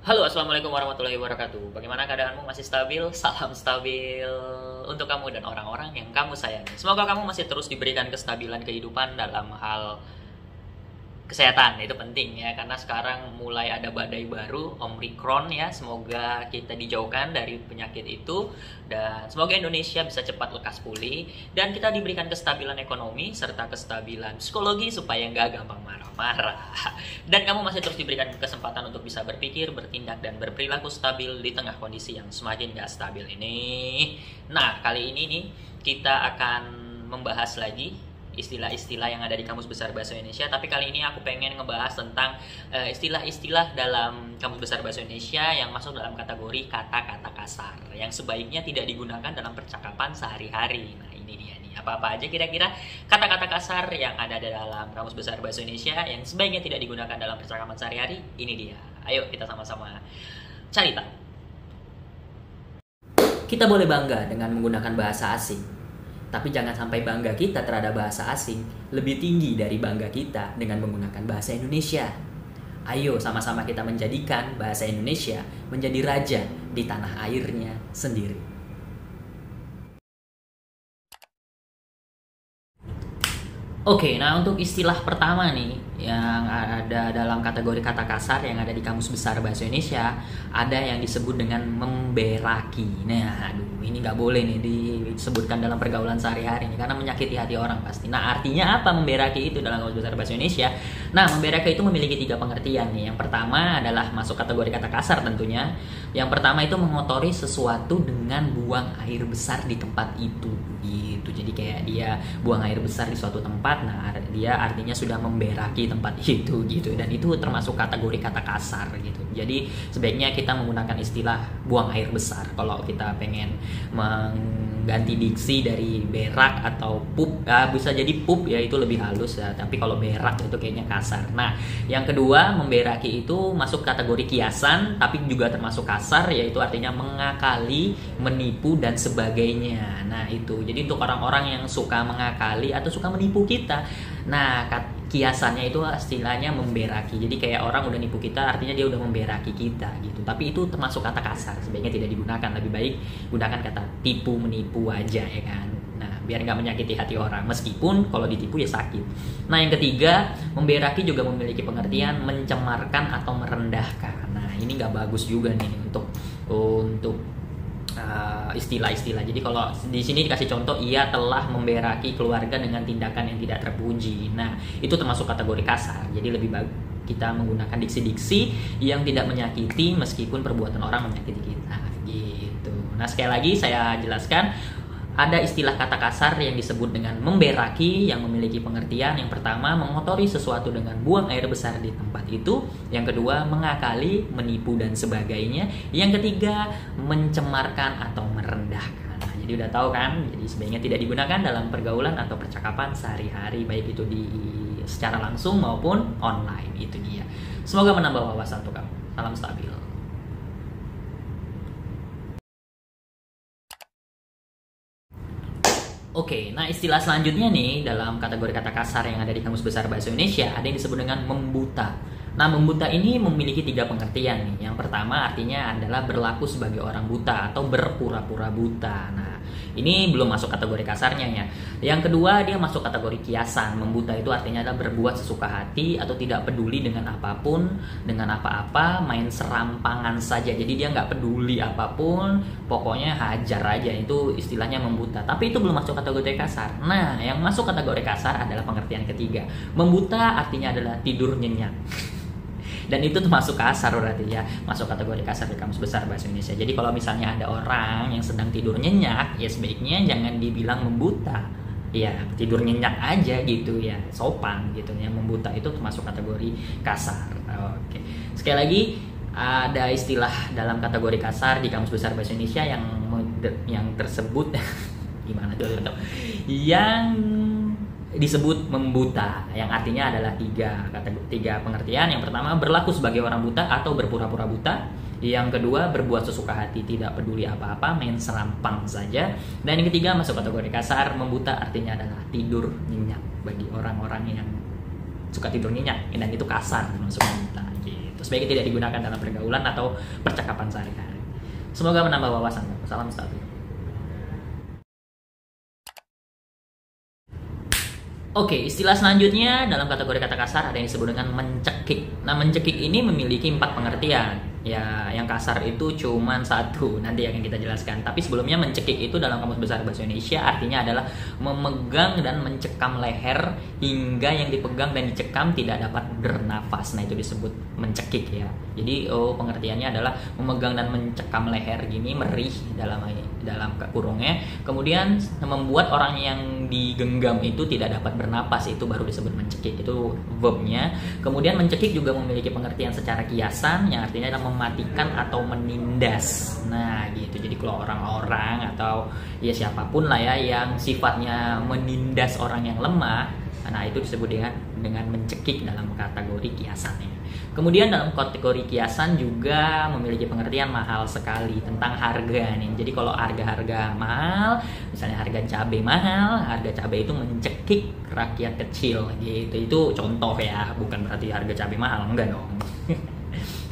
Halo, assalamualaikum warahmatullahi wabarakatuh. Bagaimana keadaanmu? Masih stabil? Salam stabil untuk kamu dan orang-orang yang kamu sayangi. Semoga kamu masih terus diberikan kestabilan kehidupan dalam hal kesehatan. Itu penting ya, karena sekarang mulai ada badai baru, Omicron ya. Semoga kita dijauhkan dari penyakit itu dan semoga Indonesia bisa cepat lekas pulih dan kita diberikan kestabilan ekonomi serta kestabilan psikologi supaya nggak gampang marah-marah. Dan kamu masih terus diberikan kesempatan untuk bisa berpikir, bertindak, dan berperilaku stabil di tengah kondisi yang semakin nggak stabil ini. Nah, kali ini nih kita akan membahas lagi istilah-istilah yang ada di Kamus Besar Bahasa Indonesia. Tapi kali ini aku pengen ngebahas tentang istilah-istilah dalam Kamus Besar Bahasa Indonesia yang masuk dalam kategori kata-kata kasar yang sebaiknya tidak digunakan dalam percakapan sehari-hari. Nah, ini dia nih. Apa-apa aja kira-kira kata-kata kasar yang ada di dalam Kamus Besar Bahasa Indonesia yang sebaiknya tidak digunakan dalam percakapan sehari-hari? Ini dia. Ayo kita sama-sama cari tahu. Kita boleh bangga dengan menggunakan bahasa asing. Tapi jangan sampai bangga kita terhadap bahasa asing lebih tinggi dari bangga kita dengan menggunakan bahasa Indonesia. Ayo sama-sama kita menjadikan bahasa Indonesia menjadi raja di tanah airnya sendiri. Oke, nah untuk istilah pertama nih yang ada dalam kategori kata kasar yang ada di Kamus Besar Bahasa Indonesia, ada yang disebut dengan memberaki. Nah, aduh, ini nggak boleh nih disebutkan dalam pergaulan sehari-hari nih karena menyakiti hati orang pasti. Nah, artinya apa memberaki itu dalam Kamus Besar Bahasa Indonesia? Nah, memberaki itu memiliki 3 pengertian nih. Yang pertama adalah masuk kategori kata kasar tentunya. Yang pertama itu mengotori sesuatu dengan buang air besar di tempat itu. Gitu. Jadi kayak dia buang air besar di suatu tempat, nah dia artinya sudah memberaki tempat itu gitu, dan itu termasuk kategori kata kasar gitu. Jadi sebaiknya kita menggunakan istilah buang air besar kalau kita pengen mengganti diksi dari berak atau pup. Bisa jadi pup ya, itu lebih halus ya, tapi kalau berak itu kayaknya kasar. Nah, yang kedua memberaki itu masuk kategori kiasan tapi juga termasuk kasar, yaitu artinya mengakali, menipu dan sebagainya. Nah, itu jadi untuk orang-orang yang suka mengakali atau suka menipu kita, nah kiasannya itu istilahnya memberaki. Jadi kayak orang udah nipu kita, artinya dia udah memberaki kita gitu. Tapi itu termasuk kata kasar, sebaiknya tidak digunakan. Lebih baik gunakan kata tipu, menipu aja ya kan. Nah, biar nggak menyakiti hati orang, meskipun kalau ditipu ya sakit. Nah, yang ketiga, memberaki juga memiliki pengertian mencemarkan atau merendahkan. Nah, ini nggak bagus juga nih untuk istilah-istilah. Jadi kalau di sini dikasih contoh, ia telah memberaki keluarga dengan tindakan yang tidak terpuji. Nah, itu termasuk kategori kasar. Jadi lebih baik kita menggunakan diksi-diksi yang tidak menyakiti meskipun perbuatan orang menyakiti kita. Gitu. Nah, sekali lagi saya jelaskan, ada istilah kata kasar yang disebut dengan memberaki yang memiliki pengertian yang pertama mengotori sesuatu dengan buang air besar di tempat itu, yang kedua mengakali, menipu dan sebagainya, yang ketiga mencemarkan atau merendahkan. Nah, jadi udah tahu kan, jadi sebaiknya tidak digunakan dalam pergaulan atau percakapan sehari-hari, baik itu secara langsung maupun online. Itu dia. Semoga menambah wawasan untuk kamu. Salam stabil. Oke, nah istilah selanjutnya nih dalam kategori kata kasar yang ada di Kamus Besar Bahasa Indonesia ada yang disebut dengan membuta. Nah, membuta ini memiliki 3 pengertian nih. Yang pertama artinya adalah berlaku sebagai orang buta atau berpura-pura buta. Nah, ini belum masuk kategori kasarnya ya. Yang kedua, dia masuk kategori kiasan. Membuta itu artinya adalah berbuat sesuka hati atau tidak peduli dengan apapun, dengan apa-apa, main serampangan saja. Jadi dia nggak peduli apapun, pokoknya hajar aja. Itu istilahnya membuta. Tapi itu belum masuk kategori kasar. Nah, yang masuk kategori kasar adalah pengertian ketiga. Membuta artinya adalah tidur nyenyak. Dan itu termasuk kasar berarti ya, masuk kategori kasar di Kamus Besar Bahasa Indonesia. Jadi kalau misalnya ada orang yang sedang tidur nyenyak, ya sebaiknya jangan dibilang membuta, ya tidur nyenyak aja gitu ya, sopan gitu ya. Membuta itu termasuk kategori kasar. Oke, sekali lagi ada istilah dalam kategori kasar di Kamus Besar Bahasa Indonesia yang tersebut gimana tuh, yang disebut membuta, yang artinya adalah 3 pengertian. Yang pertama berlaku sebagai orang buta atau berpura-pura buta. Yang kedua berbuat sesuka hati, tidak peduli apa-apa, main serampang saja. Dan yang ketiga masuk kategori kasar, membuta artinya adalah tidur nyenyak bagi orang-orang yang suka tidur nyenyak, dan itu kasar masuk membuta gitu. gitu. Sebaiknya tidak digunakan dalam pergaulan atau percakapan sehari-hari. Semoga menambah wawasan. Salam stabil. Oke, istilah selanjutnya dalam kategori kata kasar ada yang disebut dengan mencekik. Nah, mencekik ini memiliki 4 pengertian. Ya, yang kasar itu cuman satu, nanti akan kita jelaskan. Tapi sebelumnya mencekik itu dalam Kamus Besar Bahasa Indonesia artinya adalah memegang dan mencekam leher hingga yang dipegang dan dicekam tidak dapat bernafas. Nah, itu disebut mencekik ya. Jadi, pengertiannya adalah memegang dan mencekam leher gini, merih dalam kurungnya. Kemudian membuat orang yang digenggam itu tidak dapat bernapas, itu baru disebut mencekik, itu verbnya. Kemudian mencekik juga memiliki pengertian secara kiasan yang artinya adalah mematikan atau menindas. Nah gitu, jadi kalau orang-orang atau ya siapapun lah ya yang sifatnya menindas orang yang lemah, nah itu disebut dengan mencekik dalam kategori kiasannya. Kemudian dalam kategori kiasan juga memiliki pengertian mahal sekali tentang harga nih. Jadi kalau harga-harga mahal, misalnya harga cabai mahal, harga cabai itu mencekik rakyat kecil gitu. Itu contoh ya, bukan berarti harga cabai mahal, enggak dong.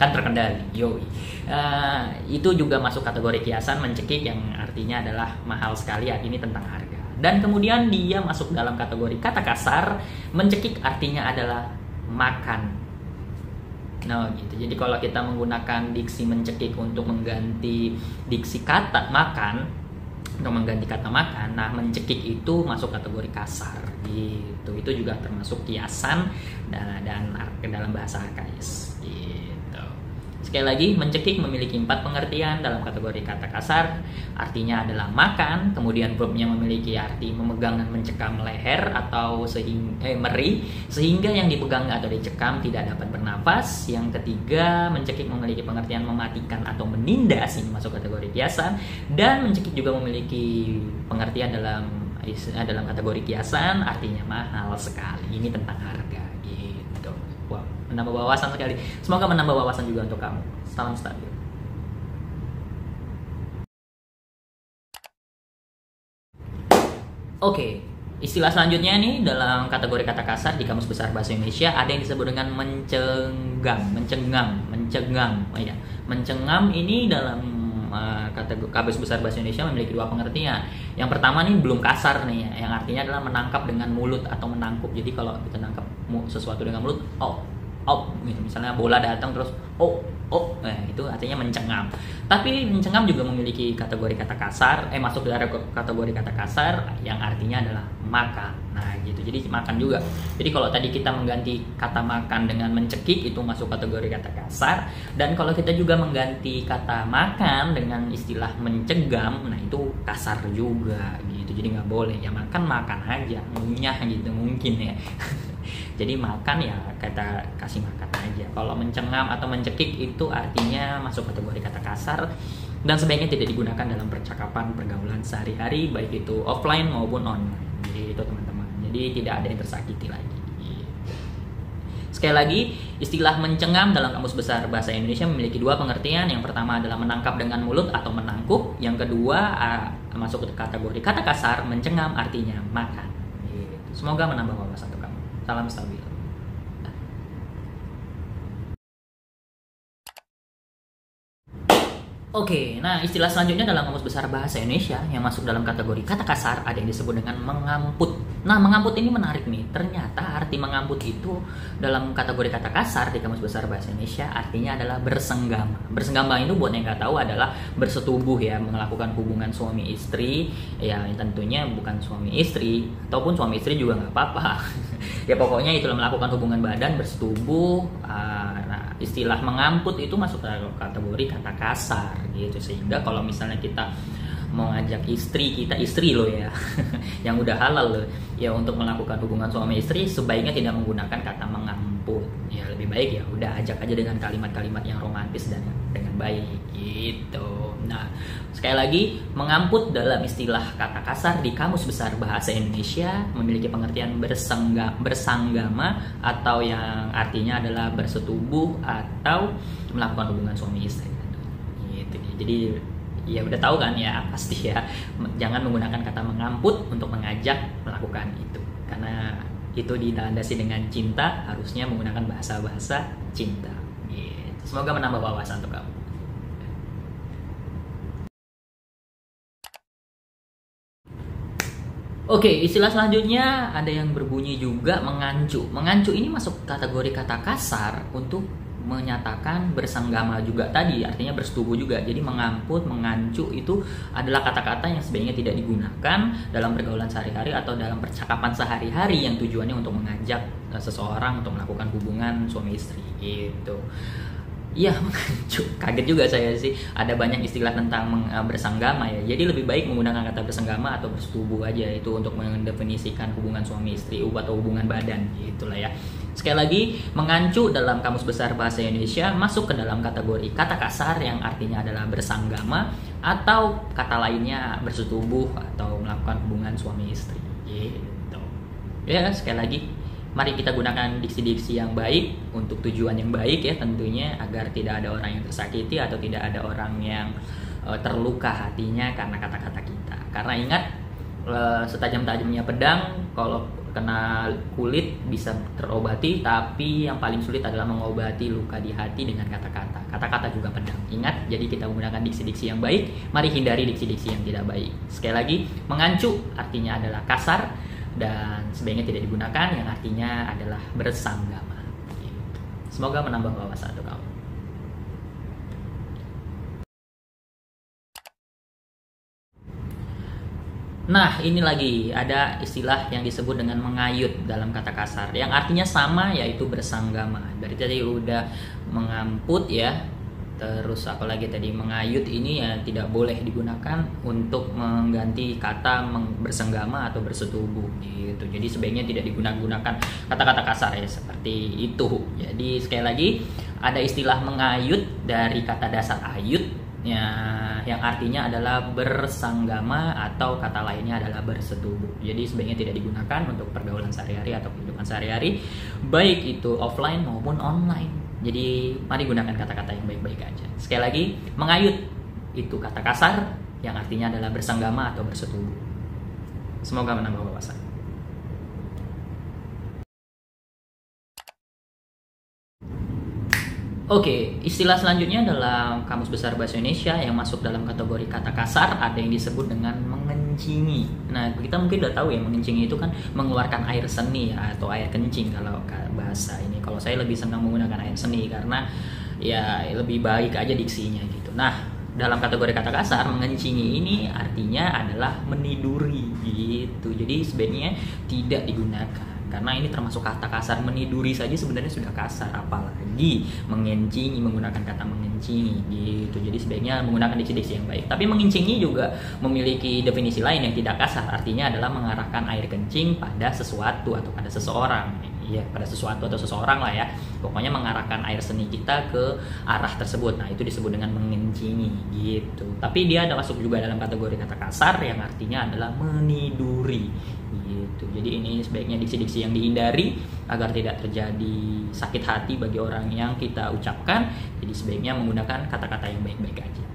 Kan terkendali, yoi. Itu juga masuk kategori kiasan mencekik yang artinya adalah mahal sekali, ini tentang harga. Dan kemudian dia masuk dalam kategori kata kasar, mencekik artinya adalah makan. Nah gitu. Jadi kalau kita menggunakan diksi mencekik untuk mengganti diksi kata makan, untuk mengganti kata makan, nah mencekik itu masuk kategori kasar gitu. Itu juga termasuk kiasan dan dalam bahasa arkais gitu. Sekali lagi, mencekik memiliki 4 pengertian dalam kategori kata kasar, artinya adalah makan, kemudian verbnya memiliki arti memegang dan mencekam leher atau meri, sehingga yang dipegang atau dicekam tidak dapat bernafas. Yang ketiga, mencekik memiliki pengertian mematikan atau menindas, ini masuk kategori kiasan, dan mencekik juga memiliki pengertian dalam kategori kiasan, artinya mahal sekali, ini tentang harga gitu. Wow, menambah wawasan sekali. Semoga menambah wawasan juga untuk kamu. Salam stabil. Oke, istilah selanjutnya nih dalam kategori kata kasar di Kamus Besar Bahasa Indonesia ada yang disebut dengan mencengam. Oh iya, mencengam ini dalam kategori Kamus Besar Bahasa Indonesia memiliki 2 pengertian. Yang pertama nih belum kasar nih ya, yang artinya adalah menangkap dengan mulut atau menangkup. Jadi kalau kita nangkap sesuatu dengan mulut, gitu. Misalnya bola datang terus nah itu artinya mencengam. Tapi mencengam juga memiliki kategori kata kasar, masuk dalam kategori kata kasar yang artinya adalah makan. Nah gitu, jadi makan juga. Jadi kalau tadi kita mengganti kata makan dengan mencekik, itu masuk kategori kata kasar. Dan kalau kita juga mengganti kata makan dengan istilah mencegam, nah itu kasar juga gitu. Jadi nggak boleh ya, makan aja, ngunyah gitu mungkin ya. Jadi makan ya kata kasih makan aja. Kalau mencengam atau mencekik itu artinya masuk kategori kata kasar dan sebaiknya tidak digunakan dalam percakapan pergaulan sehari-hari, baik itu offline maupun online. Jadi itu teman-teman. Jadi tidak ada yang tersakiti lagi. Sekali lagi, istilah mencengam dalam Kamus Besar Bahasa Indonesia memiliki 2 pengertian. Yang pertama adalah menangkap dengan mulut atau menangkup. Yang kedua masuk ke kategori kata kasar, mencengam artinya makan. Semoga menambah wawasan untuk kamu. Salam stabil. Oke, nah istilah selanjutnya dalam Kamus Besar Bahasa Indonesia yang masuk dalam kategori kata kasar ada yang disebut dengan mengamput. Nah, mengamput ini menarik nih. Ternyata arti mengamput itu dalam kategori kata kasar di Kamus Besar Bahasa Indonesia artinya adalah bersenggama. Bersenggama itu buat yang nggak tahu adalah bersetubuh ya, melakukan hubungan suami istri. Ya tentunya bukan suami istri ataupun suami istri juga nggak apa-apa. Ya pokoknya itulah melakukan hubungan badan bersetubuh. Nah, istilah mengamput itu masuk ke kategori kata kasar gitu, sehingga kalau misalnya kita mau ngajak istri loh ya yang udah halal loh ya untuk melakukan hubungan suami istri, sebaiknya tidak menggunakan kata mengamput ya, lebih baik ya udah ajak aja dengan kalimat-kalimat yang romantis dan dengan baik gitu. Nah sekali lagi, mengamput dalam istilah kata kasar di Kamus Besar Bahasa Indonesia memiliki pengertian bersanggama atau yang artinya adalah bersetubuh atau melakukan hubungan suami istri gitu. Jadi ya udah tahu kan ya, pasti ya jangan menggunakan kata mengamput untuk mengajak melakukan itu, karena itu dilandasi dengan cinta, harusnya menggunakan bahasa-bahasa cinta gitu. Semoga menambah wawasan untuk kamu. Oke, istilah selanjutnya ada yang berbunyi juga mengancu. Mengancu ini masuk kategori kata kasar untuk menyatakan bersenggama juga tadi, artinya bersetubuh juga. Jadi mengamput, mengancu itu adalah kata-kata yang sebenarnya tidak digunakan dalam pergaulan sehari-hari atau dalam percakapan sehari-hari yang tujuannya untuk mengajak seseorang untuk melakukan hubungan suami istri gitu. Iya, mengancu. Kaget juga saya sih. Ada banyak istilah tentang bersenggama ya. Jadi lebih baik menggunakan kata bersenggama atau bersetubuh aja itu untuk mendefinisikan hubungan suami istri atau hubungan badan gitulah ya. Sekali lagi, mengancu dalam Kamus Besar Bahasa Indonesia masuk ke dalam kategori kata kasar yang artinya adalah bersenggama atau kata lainnya bersetubuh atau melakukan hubungan suami istri gitu. Ya, sekali lagi mari kita gunakan diksi-diksi yang baik untuk tujuan yang baik ya tentunya, agar tidak ada orang yang tersakiti atau tidak ada orang yang terluka hatinya karena kata-kata kita. Karena ingat, setajam-tajamnya pedang kalau kena kulit bisa terobati, tapi yang paling sulit adalah mengobati luka di hati dengan kata-kata. Kata-kata juga pedang. Ingat, jadi kita menggunakan diksi-diksi yang baik, mari hindari diksi-diksi yang tidak baik. Sekali lagi, mengancu artinya adalah kasar dan sebaiknya tidak digunakan, yang artinya adalah bersenggama. Semoga menambah wawasan untuk kamu. Nah, ini lagi ada istilah yang disebut dengan mengayut dalam kata kasar, yang artinya sama, yaitu bersenggama. Dari tadi udah mengamput ya, terus apalagi tadi mengayut, ini ya tidak boleh digunakan untuk mengganti kata bersenggama atau bersetubuh gitu. Jadi sebaiknya tidak digunakan kata-kata kasar ya seperti itu. Jadi sekali lagi, ada istilah mengayut dari kata dasar ayut ya, yang artinya adalah bersenggama atau kata lainnya adalah bersetubuh. Jadi sebaiknya tidak digunakan untuk pergaulan sehari-hari atau kehidupan sehari-hari, baik itu offline maupun online. Jadi mari gunakan kata-kata yang baik-baik aja. Sekali lagi, mengayut itu kata kasar yang artinya adalah bersenggama atau bersetubuh. Semoga menambah wawasan. Oke, istilah selanjutnya adalah Kamus Besar Bahasa Indonesia yang masuk dalam kategori kata kasar, ada yang disebut dengan mengencingi. Nah, kita mungkin udah tahu ya, mengencingi itu kan mengeluarkan air seni ya, atau air kencing kalau bahasa ini. Kalau saya lebih senang menggunakan air seni karena ya lebih baik aja diksinya gitu. Nah, dalam kategori kata kasar, mengencingi ini artinya adalah meniduri gitu. Jadi sebaiknya tidak digunakan. Karena ini termasuk kata kasar, meniduri saja sebenarnya sudah kasar, apalagi mengencingi, menggunakan kata mengencingi gitu. Jadi sebaiknya menggunakan diksi-diksi yang baik. Tapi mengencingi juga memiliki definisi lain yang tidak kasar, artinya adalah mengarahkan air kencing pada sesuatu atau pada seseorang. Iya, pada sesuatu atau seseorang lah ya. Pokoknya mengarahkan air seni kita ke arah tersebut. Nah, itu disebut dengan mengencingi gitu. Tapi dia ada masuk juga dalam kategori kata kasar yang artinya adalah meniduri gitu. Jadi ini sebaiknya diksi-diksi yang dihindari agar tidak terjadi sakit hati bagi orang yang kita ucapkan. Jadi sebaiknya menggunakan kata-kata yang baik-baik aja.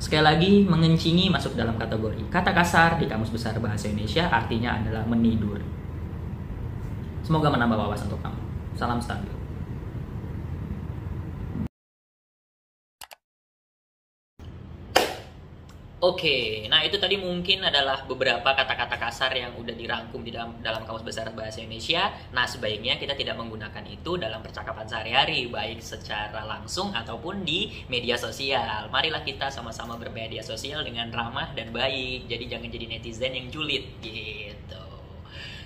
Sekali lagi, mengencingi masuk dalam kategori kata kasar di Kamus Besar Bahasa Indonesia, artinya adalah meniduri. Semoga menambah wawasan untuk kamu. Salam stabil. Oke, nah itu tadi mungkin adalah beberapa kata-kata kasar yang udah dirangkum di dalam Kamus Besar Bahasa Indonesia. Nah, sebaiknya kita tidak menggunakan itu dalam percakapan sehari-hari, baik secara langsung ataupun di media sosial. Marilah kita sama-sama bermedia sosial dengan ramah dan baik. Jadi jangan jadi netizen yang julid gitu.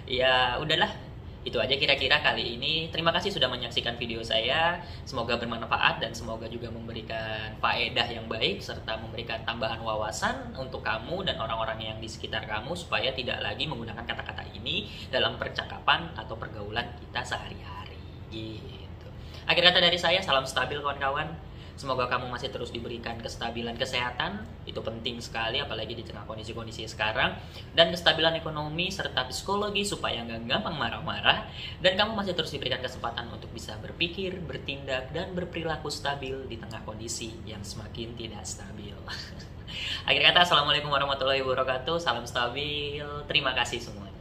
Ya, udahlah. Itu aja kira-kira kali ini. Terima kasih sudah menyaksikan video saya. Semoga bermanfaat dan semoga juga memberikan faedah yang baik serta memberikan tambahan wawasan untuk kamu dan orang-orang yang di sekitar kamu supaya tidak lagi menggunakan kata-kata ini dalam percakapan atau pergaulan kita sehari-hari. Gitu. Akhir kata dari saya, salam stabil kawan-kawan. Semoga kamu masih terus diberikan kestabilan kesehatan, itu penting sekali apalagi di tengah kondisi-kondisi sekarang, dan kestabilan ekonomi serta psikologi supaya nggak gampang marah-marah, dan kamu masih terus diberikan kesempatan untuk bisa berpikir, bertindak, dan berperilaku stabil di tengah kondisi yang semakin tidak stabil. Akhir kata, assalamualaikum warahmatullahi wabarakatuh, salam stabil, terima kasih semuanya.